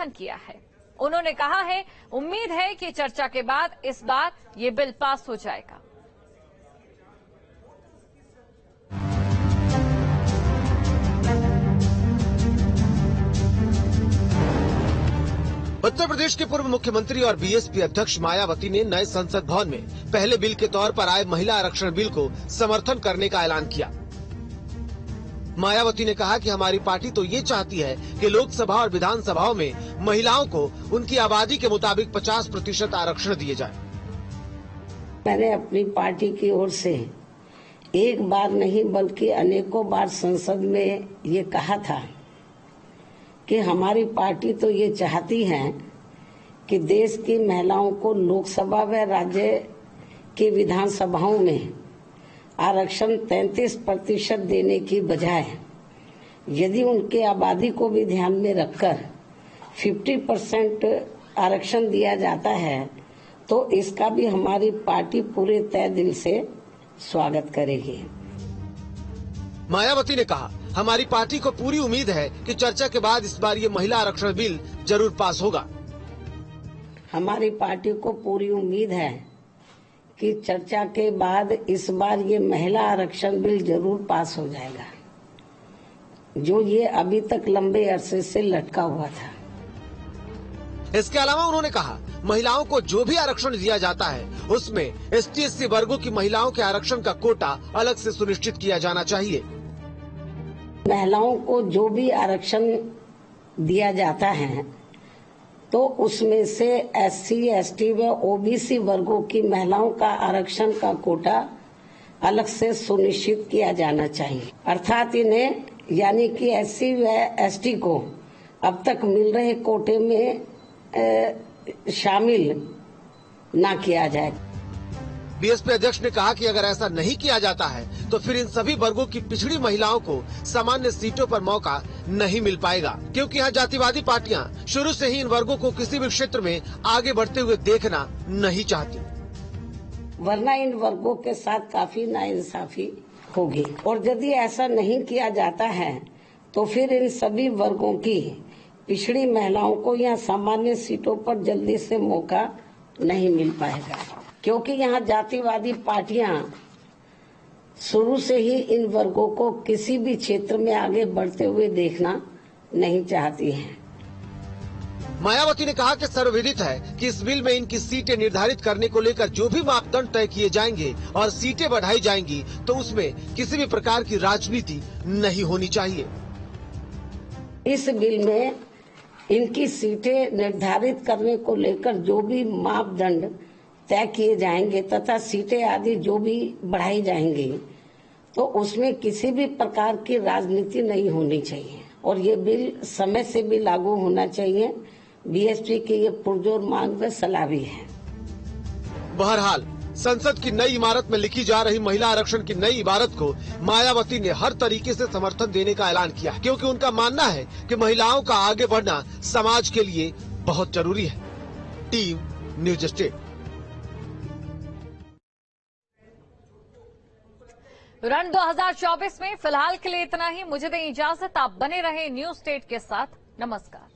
ऐलान किया है। उन्होंने कहा है, उम्मीद है कि चर्चा के बाद इस बार ये बिल पास हो जाएगा। उत्तर प्रदेश के पूर्व मुख्यमंत्री और बीएसपी अध्यक्ष मायावती ने नए संसद भवन में पहले बिल के तौर पर आए महिला आरक्षण बिल को समर्थन करने का ऐलान किया। मायावती ने कहा कि हमारी पार्टी तो ये चाहती है कि लोकसभा और विधानसभाओं में महिलाओं को उनकी आबादी के मुताबिक 50% आरक्षण दिए जाए। मैंने अपनी पार्टी की ओर से एक बार नहीं बल्कि अनेकों बार संसद में ये कहा था कि हमारी पार्टी तो ये चाहती है कि देश की महिलाओं को लोकसभा व राज्य की विधानसभाओं में आरक्षण 33% देने की बजाय यदि उनके आबादी को भी ध्यान में रखकर 50% आरक्षण दिया जाता है तो इसका भी हमारी पार्टी पूरे तय दिल से स्वागत करेगी। मायावती ने कहा, हमारी पार्टी को पूरी उम्मीद है कि चर्चा के बाद इस बार ये महिला आरक्षण बिल जरूर पास होगा। हमारी पार्टी को पूरी उम्मीद है कि चर्चा के बाद इस बार ये महिला आरक्षण बिल जरूर पास हो जाएगा, जो ये अभी तक लंबे अरसे से लटका हुआ था। इसके अलावा उन्होंने कहा, महिलाओं को जो भी आरक्षण दिया जाता है उसमें ST/SC वर्गों की महिलाओं के आरक्षण का कोटा अलग से सुनिश्चित किया जाना चाहिए। महिलाओं को जो भी आरक्षण दिया जाता है तो उसमें से SC, ST व OBC वर्गों की महिलाओं का आरक्षण का कोटा अलग से सुनिश्चित किया जाना चाहिए। अर्थात इन्हें यानी कि SC व ST को अब तक मिल रहे कोटे में शामिल न किया जाए। बीएसपी अध्यक्ष ने कहा कि अगर ऐसा नहीं किया जाता है तो फिर इन सभी वर्गों की पिछड़ी महिलाओं को सामान्य सीटों पर मौका नहीं मिल पाएगा, क्योंकि यहाँ जातिवादी पार्टियां शुरू से ही इन वर्गों को किसी भी क्षेत्र में आगे बढ़ते हुए देखना नहीं चाहती। वरना इन वर्गों के साथ काफी नाइंसाफी होगी और यदि ऐसा नहीं किया जाता है तो फिर इन सभी वर्गों की पिछड़ी महिलाओं को यहाँ सामान्य सीटों पर जल्दी से मौका नहीं मिल पाएगा, क्योंकि यहाँ जातिवादी पार्टियां शुरू से ही इन वर्गों को किसी भी क्षेत्र में आगे बढ़ते हुए देखना नहीं चाहती हैं। मायावती ने कहा कि सर्वविदित है कि इस बिल में इनकी सीटें निर्धारित करने को लेकर जो भी मापदंड तय किए जाएंगे और सीटें बढ़ाई जाएंगी तो उसमें किसी भी प्रकार की राजनीति नहीं होनी चाहिए। इस बिल में इनकी सीटें निर्धारित करने को लेकर जो भी मापदंड तय किए जाएंगे तथा सीटें आदि जो भी बढ़ाई जाएंगी तो उसमें किसी भी प्रकार की राजनीति नहीं होनी चाहिए और ये बिल समय से भी लागू होना चाहिए। बीएसपी की ये पुरजोर मांग व सलाह भी है। बहरहाल संसद की नई इमारत में लिखी जा रही महिला आरक्षण की नई इबारत को मायावती ने हर तरीके से समर्थन देने का ऐलान किया, क्योंकि उनका मानना है कि महिलाओं का आगे बढ़ना समाज के लिए बहुत जरूरी है। Team news state. रण 2024 में फिलहाल के लिए इतना ही। मुझे दें इजाजत। आप बने रहे न्यूज स्टेट के साथ। नमस्कार।